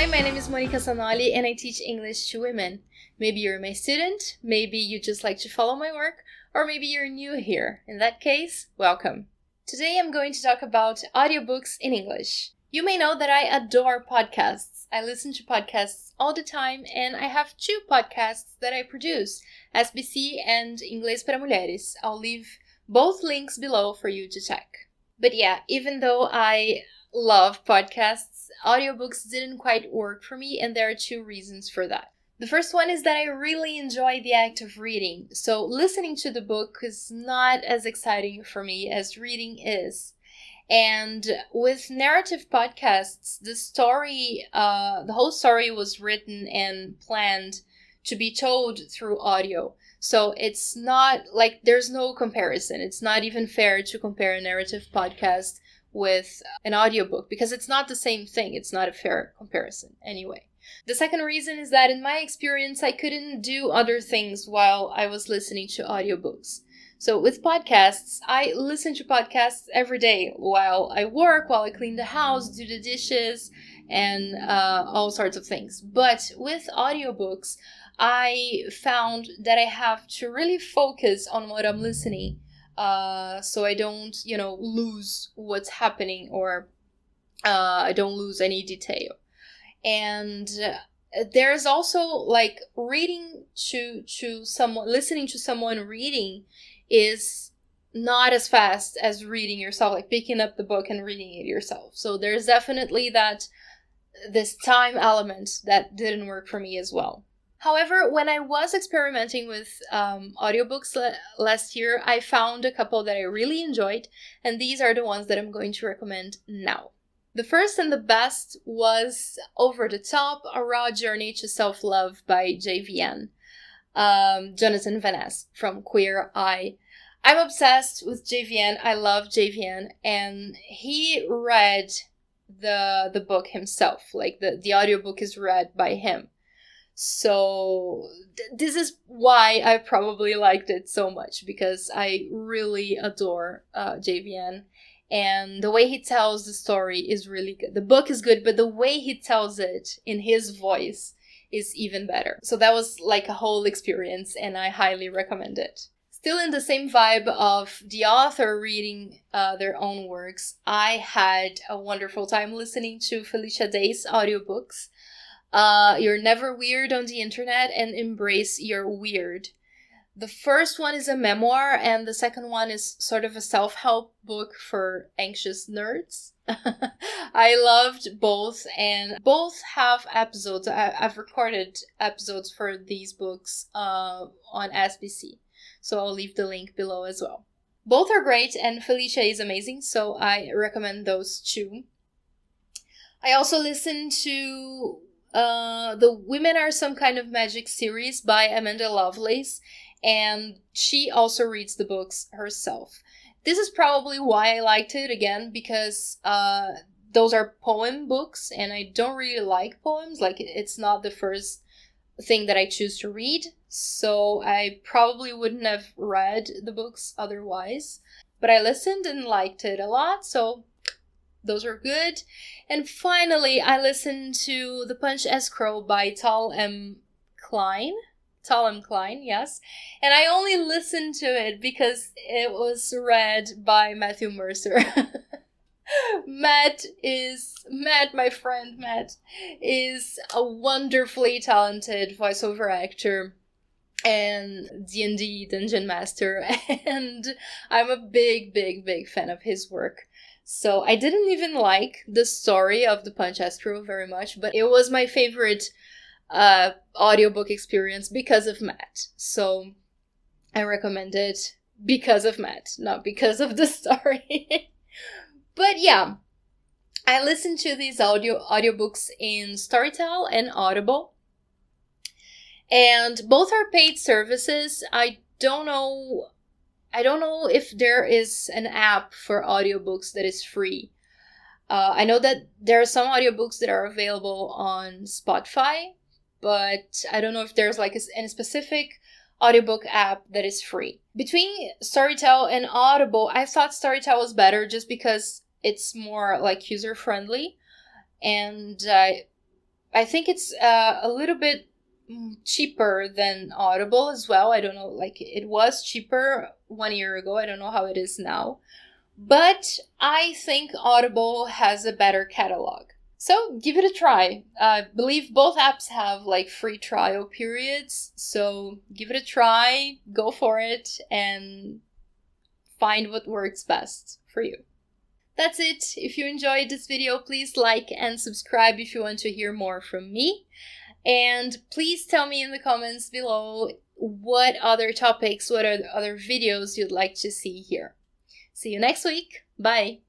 Hi, my name is Monica Sanoli and I teach English to women. Maybe you're my student, maybe you just like to follow my work, or maybe you're new here. In that case, welcome. Today I'm going to talk about audiobooks in English. You may know that I adore podcasts. I listen to podcasts all the time and I have 2 podcasts that I produce, SBC and Inglês para Mulheres. I'll leave both links below for you to check. But yeah, even though I love podcasts, audiobooks didn't quite work for me, and there are 2 reasons for that. The first one is that I really enjoy the act of reading, so listening to the book is not as exciting for me as reading is. And with narrative podcasts, the whole story was written and planned to be told through audio. So it's not like there's no comparison. It's not even fair to compare a narrative podcast with an audiobook because it's not the same thing. It's not a fair comparison anyway. The second reason is that in my experience, I couldn't do other things while I was listening to audiobooks. So with podcasts, I listen to podcasts every day while I work, while I clean the house, do the dishes, and all sorts of things. But with audiobooks, I found that I have to really focus on what I'm listening so I don't, lose what's happening or I don't lose any detail. And there's also like reading to someone, listening to someone reading is not as fast as reading yourself, like picking up the book and reading it yourself. So there's definitely this time element that didn't work for me as well. However, when I was experimenting with audiobooks last year, I found a couple that I really enjoyed, and these are the ones that I'm going to recommend now. The first and the best was Over the Top, A Raw Journey to Self-Love by JVN, Jonathan Van Ness from Queer Eye. I'm obsessed with JVN. I love JVN, and he read the book himself. Like the audiobook is read by him. So this is why I probably liked it so much, because I really adore JVN. And the way he tells the story is really good. The book is good, but the way he tells it in his voice is even better. So that was like a whole experience, and I highly recommend it. Still in the same vibe of the author reading their own works, I had a wonderful time listening to Felicia Day's audiobooks. You're Never Weird on the Internet and Embrace Your Weird. The first one is a memoir, and the second one is sort of a self-help book for anxious nerds. I loved both, and both have episodes. I've recorded episodes for these books on SBC, so I'll leave the link below as well. Both are great, and Felicia is amazing, so I recommend those 2. I also listened to The Women Are Some Kind of Magic series by Amanda Lovelace, and she also reads the books herself. This is probably why I liked it, again, because those are poem books, and I don't really like poems. Like, it's not the first thing that I choose to read, so I probably wouldn't have read the books otherwise. But I listened and liked it a lot, so those are good. And finally, I listened to The Punch Escrow by Tal M. Klein, yes. And I only listened to it because it was read by Matthew Mercer. Matt, my friend Matt, is a wonderfully talented voiceover actor and D&D Dungeon Master, and I'm a big fan of his work. So I didn't even like the story of The Punch Escrow very much, but it was my favorite audiobook experience because of Matt. So I recommend it because of Matt, not because of the story. But yeah, I listened to these audiobooks in Storytel and Audible. And both are paid services. I don't know if there is an app for audiobooks that is free. I know that there are some audiobooks that are available on Spotify, but I don't know if there's like any specific audiobook app that is free. Between Storytel and Audible, I thought Storytel was better just because it's more like user-friendly, and I think it's a little bit cheaper than Audible as well. I don't know, like it was cheaper 1 year ago. I don't know how it is now. But I think Audible has a better catalog. So give it a try. I believe both apps have like free trial periods. So give it a try, go for it, and find what works best for you. That's it. If you enjoyed this video, please like and subscribe if you want to hear more from me. And please tell me in the comments below what other topics, what are the other videos you'd like to see here. See you next week. Bye.